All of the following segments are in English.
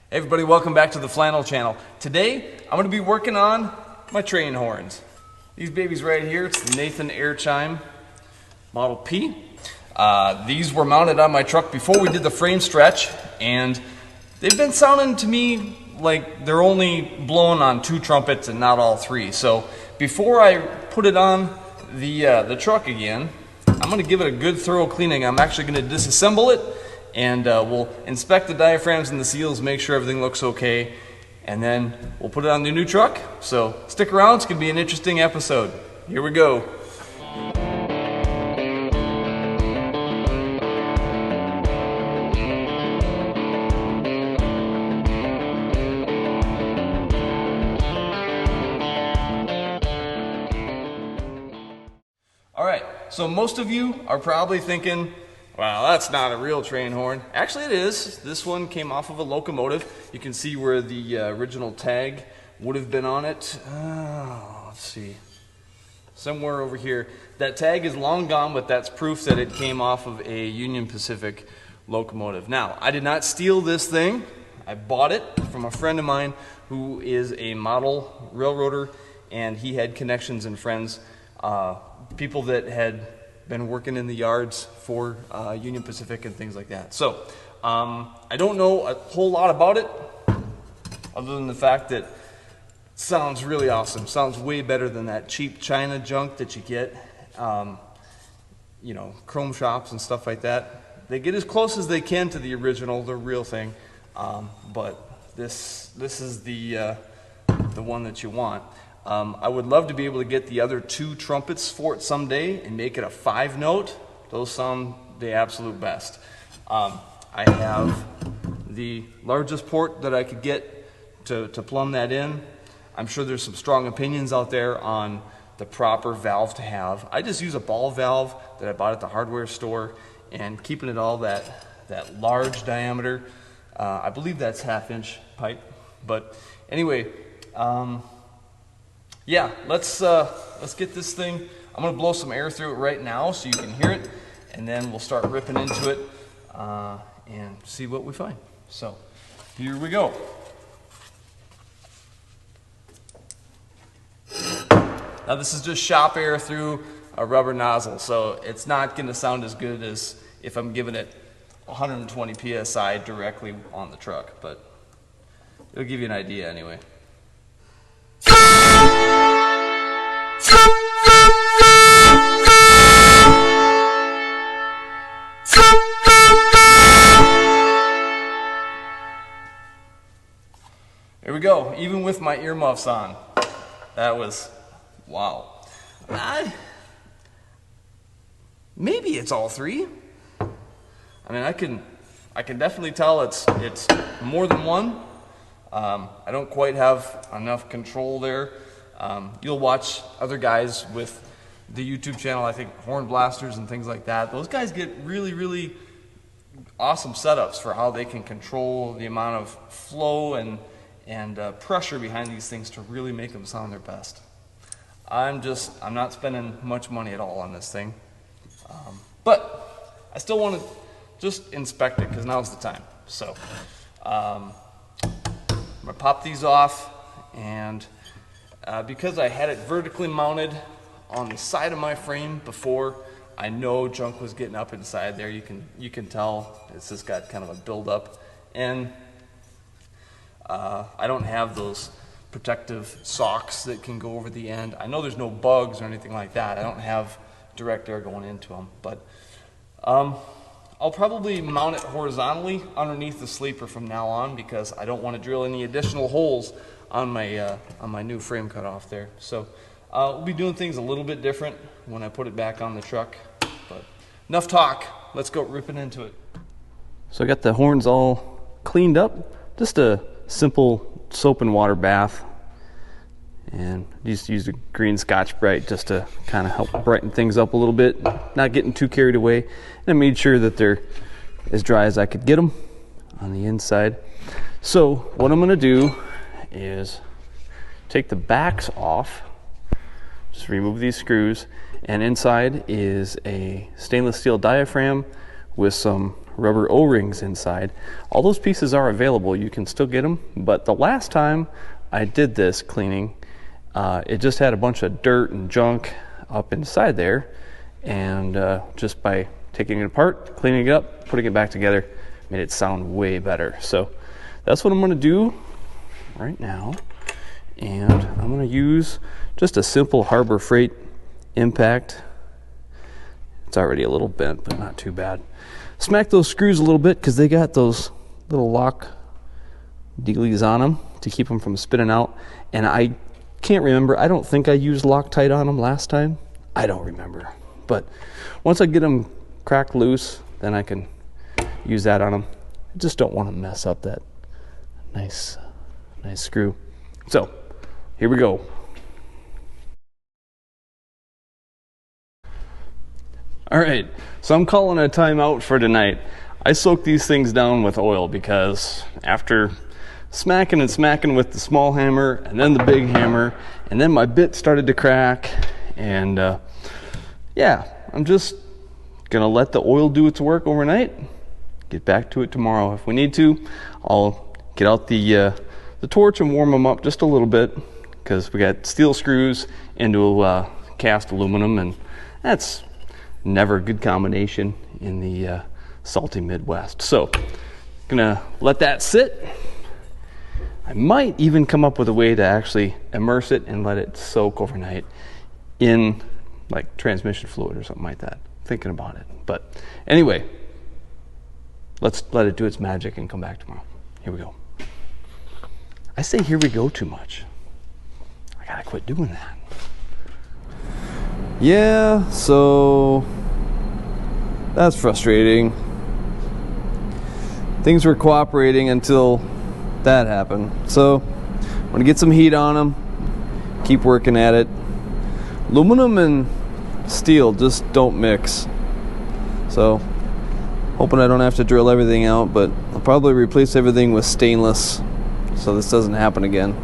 Hey everybody, welcome back to the Flannel Channel. Today, I'm going to be working on my train horns. These babies right here, it's the Nathan Airchime Model P. These were mounted on my truck before we did the frame stretch, and they've been sounding to me like they're only blowing on 2 trumpets and not all 3. So before I put it on the truck again, I'm going to give it a good thorough cleaning. I'm actually going to disassemble it, and we'll inspect the diaphragms and the seals, make sure everything looks okay, and then we'll put it on the new truck. So stick around, it's going to be an interesting episode. Here we go. Alright, so most of you are probably thinking, well, that's not a real train horn. Actually it is. This one came off of a locomotive. You can see where the original tag would have been on it. Let's see. Somewhere over here. That tag is long gone, but that's proof that it came off of a Union Pacific locomotive. Now, I did not steal this thing. I bought it from a friend of mine who is a model railroader, and he had connections and friends, people that had been working in the yards for Union Pacific and things like that. So I don't know a whole lot about it other than the fact that it sounds really awesome. Sounds way better than that cheap China junk that you get, you know, chrome shops and stuff like that. They get as close as they can to the original, the real thing, but this is the one that you want. I would love to be able to get the other 2 trumpets for it someday and make it a 5-note. Those sound the absolute best. I have the largest port that I could get to plumb that in. I'm sure there's some strong opinions out there on the proper valve to have. I just use a ball valve that I bought at the hardware store, and keeping it all that large diameter. I believe that's 1/2-inch pipe. But anyway, yeah, let's get this thing. I'm gonna blow some air through it right now so you can hear it, and then we'll start ripping into it and see what we find. So here we go. Now this is just shop air through a rubber nozzle, so it's not gonna sound as good as if I'm giving it 120 PSI directly on the truck, but it'll give you an idea anyway. There we go, even with my earmuffs on. That was, wow. Maybe it's all 3. I mean, I can definitely tell it's more than one. I don't quite have enough control there. You'll watch other guys with the YouTube channel, I think Horn Blasters and things like that. Those guys get really, really awesome setups for how they can control the amount of flow and pressure behind these things to really make them sound their best. I'm not spending much money at all on this thing. But I still want to just inspect it because now's the time. So I'm going to pop these off, and because I had it vertically mounted on the side of my frame before, I know junk was getting up inside there. You can tell it's just got kind of a buildup, and I don't have those protective socks that can go over the end. I know there's no bugs or anything like that. I don't have direct air going into them, but I'll probably mount it horizontally underneath the sleeper from now on because I don't want to drill any additional holes on my new frame cutoff there. So we'll be doing things a little bit different when I put it back on the truck. But enough talk. Let's go ripping into it. So I got the horns all cleaned up. Just a simple soap and water bath, and just used a green Scotch-Brite just to kind of help brighten things up a little bit, not getting too carried away. And I made sure that they're as dry as I could get them on the inside. So what I'm going to do is take the backs off, just remove these screws, and inside is a stainless steel diaphragm with some rubber O-rings inside. All those pieces are available. You can still get them, but the last time I did this cleaning, it just had a bunch of dirt and junk up inside there, and just by taking it apart, cleaning it up, putting it back together, made it sound way better. So that's what I'm going to do right now, and I'm going to use just a simple Harbor Freight impact. It's already a little bent, but not too bad. Smack those screws a little bit because they got those little lock dealies on them to keep them from spinning out. And I can't remember. I don't think I used Loctite on them last time. I don't remember. But once I get them cracked loose, then I can use that on them. I just don't want to mess up that nice screw. So here we go. All right, so I'm calling a timeout for tonight. I soak these things down with oil because after smacking and smacking with the small hammer and then the big hammer, and then my bit started to crack, and yeah, I'm just gonna let the oil do its work overnight, get back to it tomorrow. If we need to, I'll get out the torch and warm them up just a little bit because we got steel screws into cast aluminum, and that's never a good combination in the salty Midwest. So gonna let that sit. I might even come up with a way to actually immerse it and let it soak overnight in like transmission fluid or something like that. Thinking about it. But anyway, let's let it do its magic and come back tomorrow. Here we go. I say here we go too much. I gotta quit doing that. Yeah, so that's frustrating. Things were cooperating until that happened. So I'm gonna get some heat on them, keep working at it. Aluminum and steel just don't mix. So hoping I don't have to drill everything out, but I'll probably replace everything with stainless so this doesn't happen again.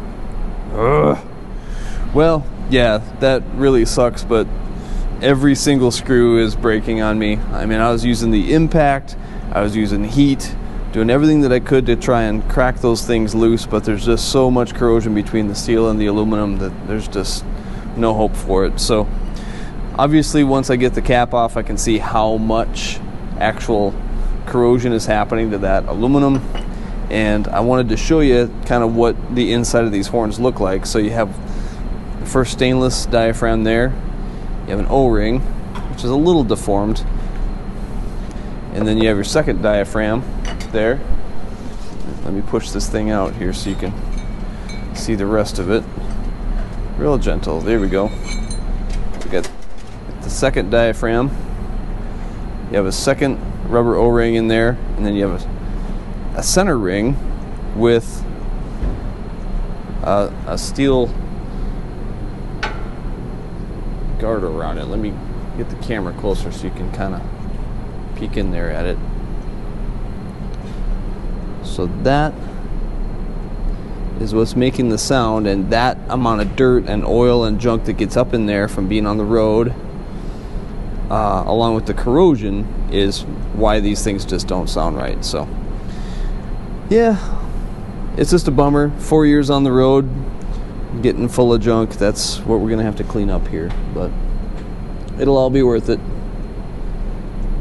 Ugh. Well, yeah, that really sucks, but every single screw is breaking on me. I mean, I was using the impact, I was using heat, doing everything that I could to try and crack those things loose, but there's just so much corrosion between the steel and the aluminum that there's just no hope for it. So obviously once I get the cap off, I can see how much actual corrosion is happening to that aluminum, and I wanted to show you kind of what the inside of these horns look like. So you have the first stainless diaphragm there. You have an O-ring, which is a little deformed. And then you have your second diaphragm there. Let me push this thing out here so you can see the rest of it. Real gentle. There we go. We got the second diaphragm. You have a second rubber O-ring in there. And then you have a center ring with a steel guard around it. Let me get the camera closer so you can kind of peek in there at it. So that is what's making the sound, and that amount of dirt and oil and junk that gets up in there from being on the road, along with the corrosion, is why these things just don't sound right. So yeah, it's just a bummer. 4 years on the road, getting full of junk. That's what we're gonna have to clean up here, but it'll all be worth it.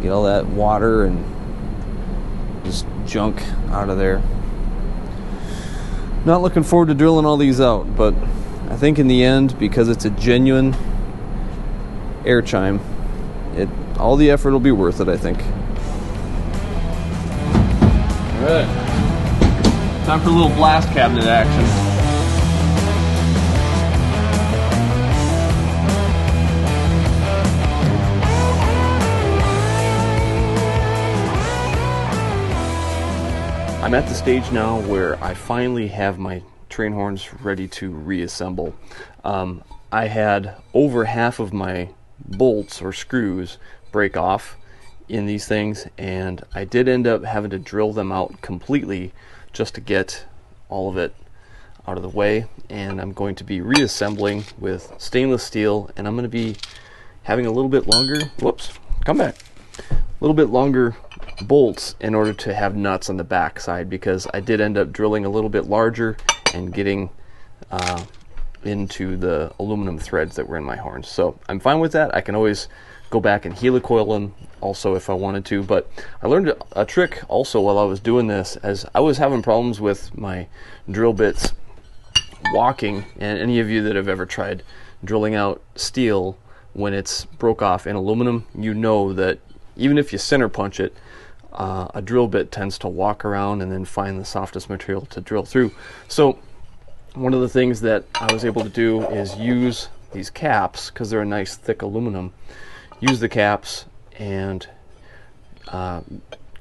Get all that water and just junk out of there. Not looking forward to drilling all these out, but I think in the end, because it's a genuine Airchime, all the effort will be worth it, I think. All right, time for a little blast cabinet action. I'm at the stage now where I finally have my train horns ready to reassemble. I had over half of my bolts or screws break off in these things, and I did end up having to drill them out completely just to get all of it out of the way. And I'm going to be reassembling with stainless steel, and I'm going to be having a little bit longer, a little bit longer bolts in order to have nuts on the back side, because I did end up drilling a little bit larger and getting into the aluminum threads that were in my horns. So I'm fine with that. I can always go back and helicoil them also if I wanted to. But I learned a trick also while I was doing this, as I was having problems with my drill bits walking. And any of you that have ever tried drilling out steel when it's broke off in aluminum, you know that even if you center punch it, a drill bit tends to walk around and then find the softest material to drill through. So one of the things that I was able to do is use these caps, because they're a nice thick aluminum, use the caps and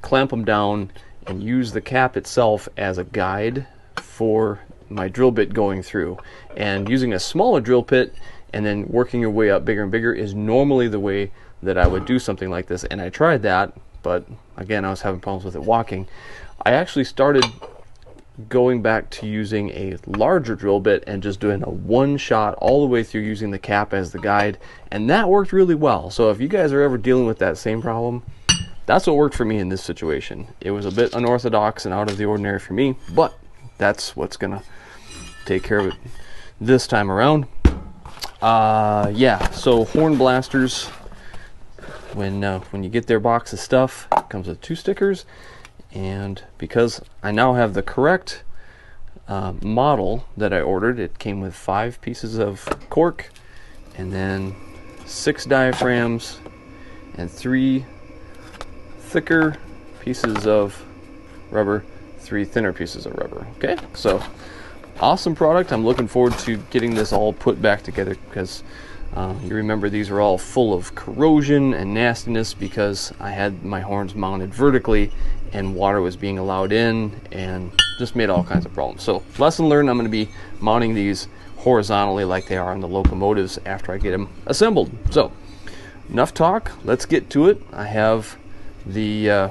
clamp them down and use the cap itself as a guide for my drill bit going through. And using a smaller drill bit and then working your way up bigger and bigger is normally the way that I would do something like this. And I tried that, but again, I was having problems with it walking. I actually started going back to using a larger drill bit and just doing a one shot all the way through using the cap as the guide, and that worked really well. So if you guys are ever dealing with that same problem, that's what worked for me in this situation. It was a bit unorthodox and out of the ordinary for me, but that's what's gonna take care of it this time around. Yeah, so horn blasters, when you get their box of stuff, it comes with 2 stickers. And because I now have the correct model that I ordered, it came with 5 pieces of cork, and then 6 diaphragms, and 3 thicker pieces of rubber, 3 thinner pieces of rubber. Okay, so awesome product. I'm looking forward to getting this all put back together, because you remember these are all full of corrosion and nastiness because I had my horns mounted vertically and water was being allowed in and just made all kinds of problems. So lesson learned, I'm going to be mounting these horizontally like they are on the locomotives after I get them assembled. So enough talk, let's get to it. I have the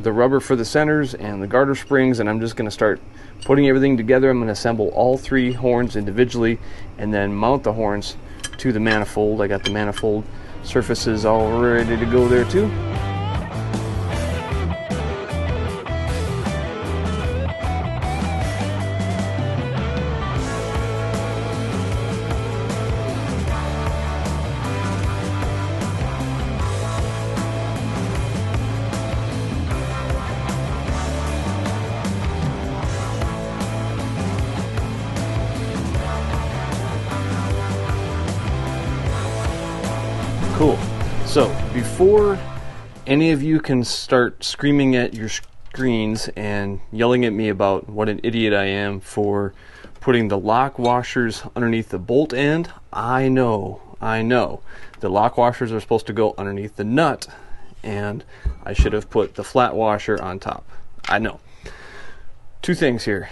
rubber for the centers and the garter springs, and I'm just going to start putting everything together. I'm going to assemble all 3 horns individually and then mount the horns to the manifold. I got the manifold surfaces all ready to go there too. Cool. So before any of you can start screaming at your screens and yelling at me about what an idiot I am for putting the lock washers underneath the bolt end, I know. The lock washers are supposed to go underneath the nut, and I should have put the flat washer on top. I know. 2 things here.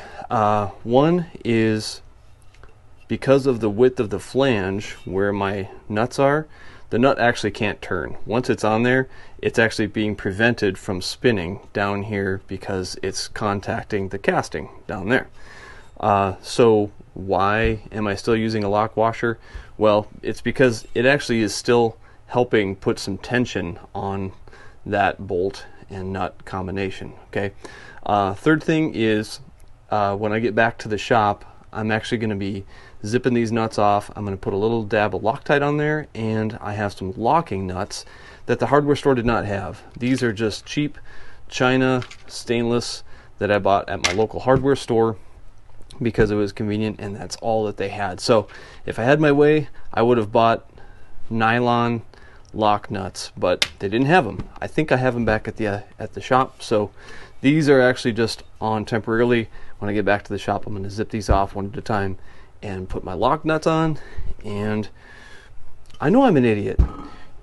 One is because of the width of the flange where my nuts are, the nut actually can't turn. Once it's on there, it's actually being prevented from spinning down here because it's contacting the casting down there. So why am I still using a lock washer? Well, it's because it actually is still helping put some tension on that bolt and nut combination. Okay. Third thing is when I get back to the shop, I'm actually going to be zipping these nuts off. I'm going to put a little dab of Loctite on there, and I have some locking nuts that the hardware store did not have. These are just cheap China stainless that I bought at my local hardware store because it was convenient, and that's all that they had. So if I had my way, I would have bought nylon lock nuts, but they didn't have them. I think I have them back at the shop, so these are actually just on temporarily. When I get back to the shop, I'm going to zip these off one at a time and put my lock nuts on. And I know I'm an idiot.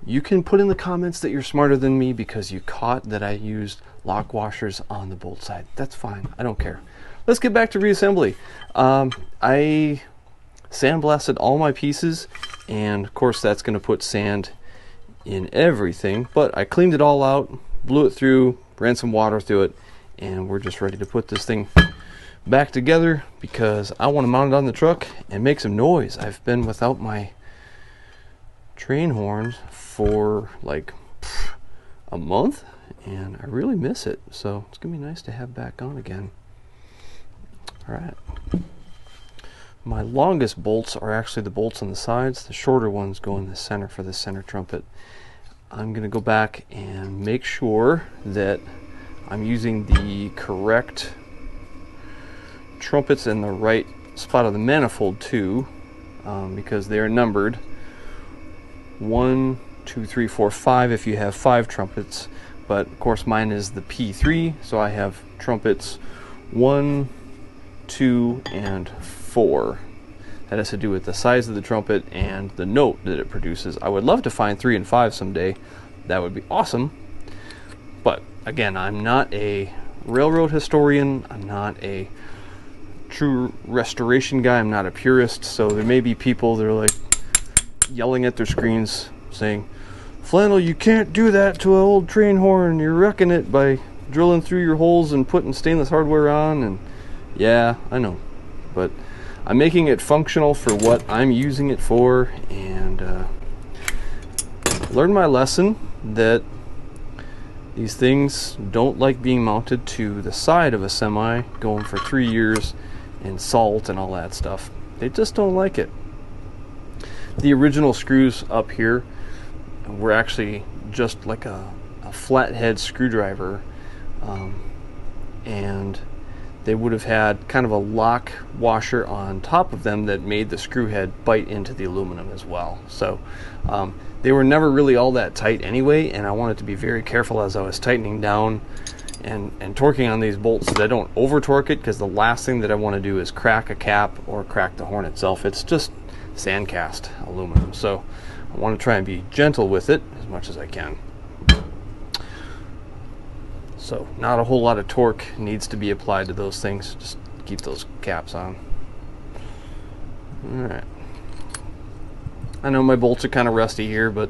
You can put in the comments that you're smarter than me because you caught that I used lock washers on the bolt side. That's fine. I don't care. Let's get back to reassembly. I sandblasted all my pieces, and of course that's going to put sand in everything, but I cleaned it all out, blew it through, ran some water through it, and we're just ready to put this thing back together because I want to mount it on the truck and make some noise. I've been without my train horns for like a month, and I really miss it, so it's gonna be nice to have back on again. All right. My longest bolts are actually the bolts on the sides. The shorter ones go in the center for the center trumpet. I'm going to go back and make sure that I'm using the correct trumpets in the right spot of the manifold too, because they are numbered 1, 2, 3, 4, 5 if you have 5 trumpets, but of course mine is the P3, so I have trumpets 1, 2, and 4. That has to do with the size of the trumpet and the note that it produces. I would love to find 3 and 5 someday. That would be awesome. But again, I'm not a railroad historian. I'm not a true restoration guy. I'm not a purist. So there may be people that are like yelling at their screens saying, "Flannel, you can't do that to an old train horn. You're wrecking it by drilling through your holes and putting stainless hardware on." And yeah, I know. But I'm making it functional for what I'm using it for, and learned my lesson that these things don't like being mounted to the side of a semi going for 3 years in salt and all that stuff. They just don't like it. The original screws up here were actually just like a flathead screwdriver, and they would have had kind of a lock washer on top of them that made the screw head bite into the aluminum as well. So they were never really all that tight anyway, and I wanted to be very careful as I was tightening down and torquing on these bolts that I don't over torque it, because the last thing that I want to do is crack a cap or crack the horn itself. It's just sandcast aluminum, so I want to try and be gentle with it as much as I can. So not a whole lot of torque needs to be applied to those things. Just keep those caps on. Alright. I know my bolts are kind of rusty here, but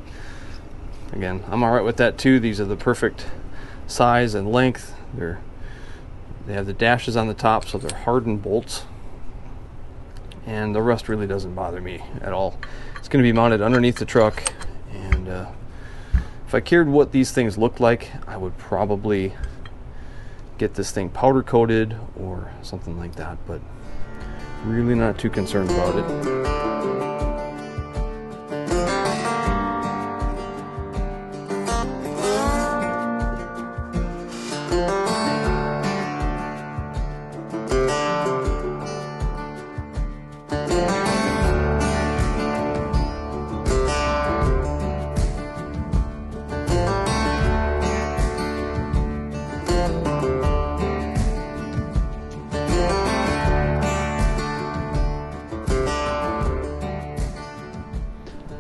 again, I'm alright with that too. These are the perfect size and length. They have the dashes on the top, so they're hardened bolts. And the rust really doesn't bother me at all. It's going to be mounted underneath the truck, and if I cared what these things looked like, I would probably get this thing powder coated or something like that, but really not too concerned about it.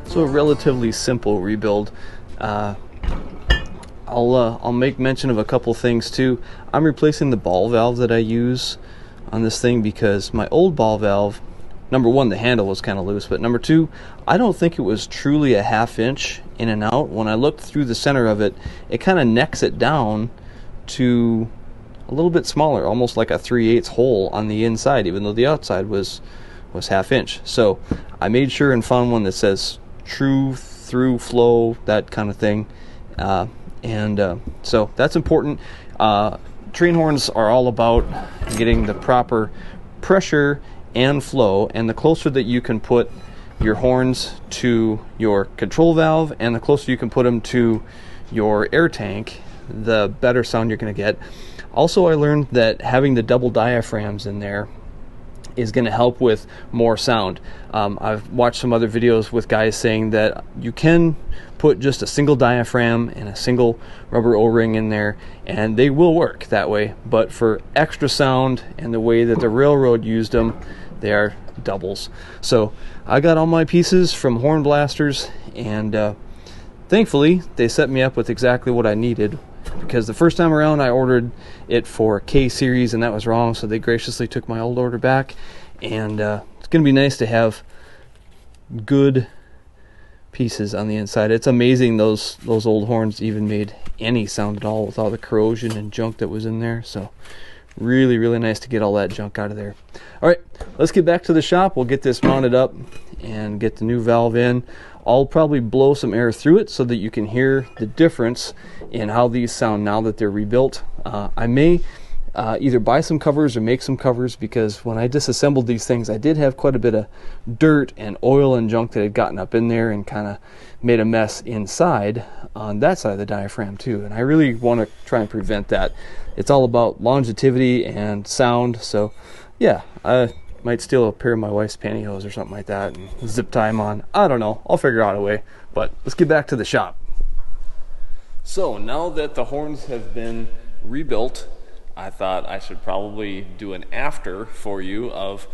So a relatively simple rebuild. I'll make mention of a couple things too. I'm replacing the ball valve that I use on this thing because my old ball valve, number one, the handle was kind of loose, but number two, I don't think it was truly a 1/2 inch in and out. When I looked through the center of it, it kind of necks it down to a little bit smaller, almost like a 3/8 hole on the inside, even though the outside was 1/2 inch. So I made sure and found one that says true through flow, that kind of thing, so that's important. Train horns are all about getting the proper pressure and flow, and the closer that you can put your horns to your control valve and the closer you can put them to your air tank, the better sound you're going to get. Also, I learned that having the double diaphragms in there is going to help with more sound. I've watched some other videos with guys saying that you can put just a single diaphragm and a single rubber O-ring in there and they will work that way, but for extra sound and the way that the railroad used them, they are doubles. So I got all my pieces from Horn Blasters, and thankfully they set me up with exactly what I needed, because the first time around I ordered it for K series and that was wrong, so they graciously took my old order back, and it's going to be nice to have good pieces on the inside. It's amazing those old horns even made any sound at all with all the corrosion and junk that was in there. So really nice to get all that junk out of there. Alright, let's get back to the shop. We'll get this mounted up and get the new valve in. I'll probably blow some air through it so that you can hear the difference in how these sound now that they're rebuilt. I may either buy some covers or make some covers, because when I disassembled these things, I did have quite a bit of dirt and oil and junk that had gotten up in there and kind of made a mess inside on that side of the diaphragm too, and I really want to try and prevent that. It's all about longevity and sound, so yeah, I might steal a pair of my wife's pantyhose or something like that and zip tie them on. I don't know, I'll figure out a way, but let's get back to the shop. So now that the horns have been rebuilt, I thought I should probably do an after for you of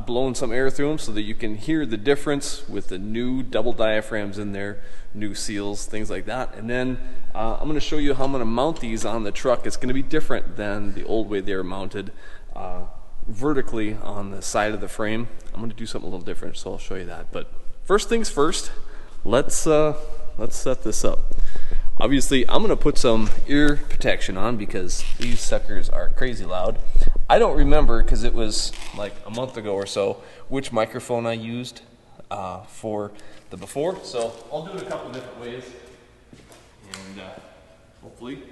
blowing some air through them so that you can hear the difference with the new double diaphragms in there, new seals, things like that. And then I'm going to show you how I'm going to mount these on the truck. It's going to be different than the old way they were mounted vertically on the side of the frame. I'm going to do something a little different, so I'll show you that. But first things first, let's set this up. Obviously, I'm going to put some ear protection on because these suckers are crazy loud. I don't remember, because it was like a month ago or so, which microphone I used for the before. So I'll do it a couple different ways, and hopefully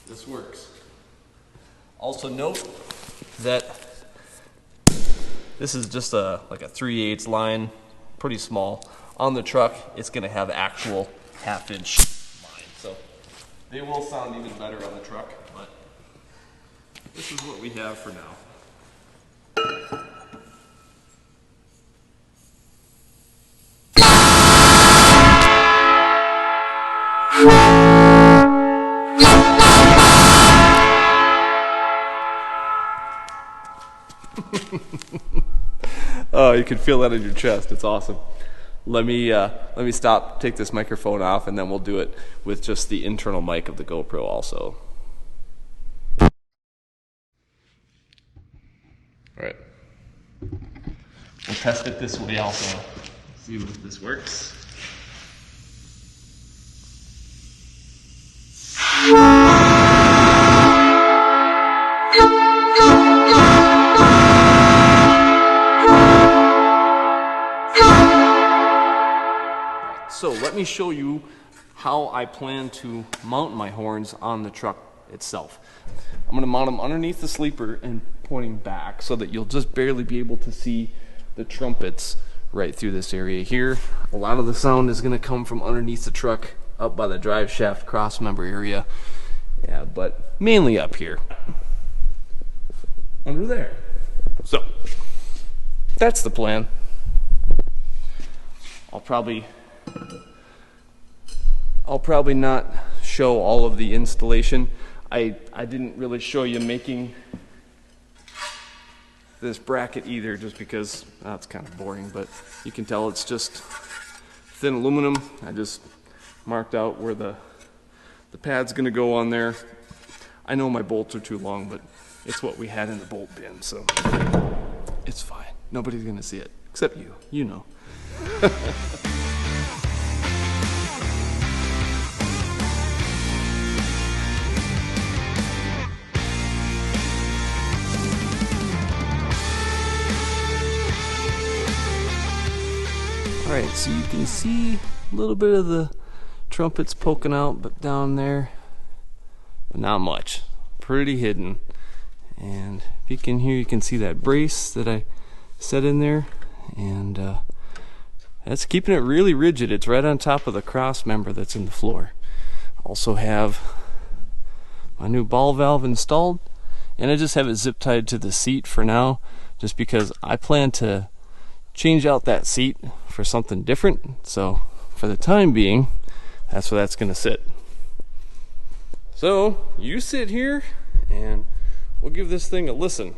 this works. Also note that this is just like a 3/8 line, pretty small. On the truck, it's going to have actual 1/2-inch line, so they will sound even better on the truck, but this is what we have for now. Oh, you can feel that in your chest. It's awesome. Let me stop, take this microphone off, and then we'll do it with just the internal mic of the GoPro also. All right. We'll test it this way also. See if this works. So let me show you how I plan to mount my horns on the truck itself. I'm going to mount them underneath the sleeper and pointing back so that you'll just barely be able to see the trumpets right through this area here. A lot of the sound is going to come from underneath the truck up by the drive shaft cross member area. Yeah, but mainly up here. Under there. So that's the plan. I'll probably not show all of the installation. I didn't really show you making this bracket either, just because it's kind of boring, but you can tell it's just thin aluminum. I just marked out where the pad's gonna go on there. I know my bolts are too long, but it's what we had in the bolt bin, so it's fine. Nobody's gonna see it, except you. You know. Alright, so you can see a little bit of the trumpets poking out, but down there, but not much. Pretty hidden. And if you can hear, you can see that brace that I set in there, and that's keeping it really rigid. It's right on top of the cross member that's in the floor. Also have my new ball valve installed, and I just have it zip tied to the seat for now, just because I plan to change out that seat for something different. So for the time being, that's where that's going to sit. So you sit here and we'll give this thing a listen.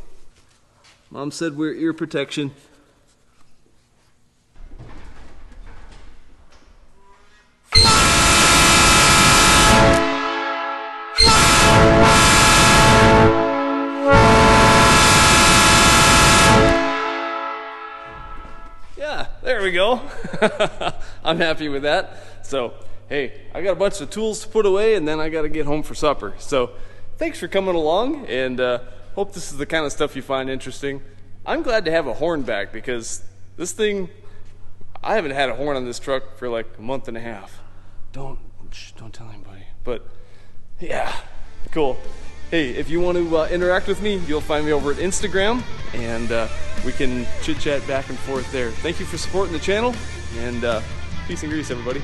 Mom said wear ear protection. Yeah, there we go. I'm happy with that. So, hey, I got a bunch of tools to put away, and then I got to get home for supper. So, thanks for coming along, and hope this is the kind of stuff you find interesting. I'm glad to have a horn back, because this thing I haven't had a horn on this truck for like a month and a half. Don't tell anybody. But yeah, cool. Hey, if you want to interact with me, you'll find me over at Instagram, and we can chit chat back and forth there. Thank you for supporting the channel, and peace and grease, everybody.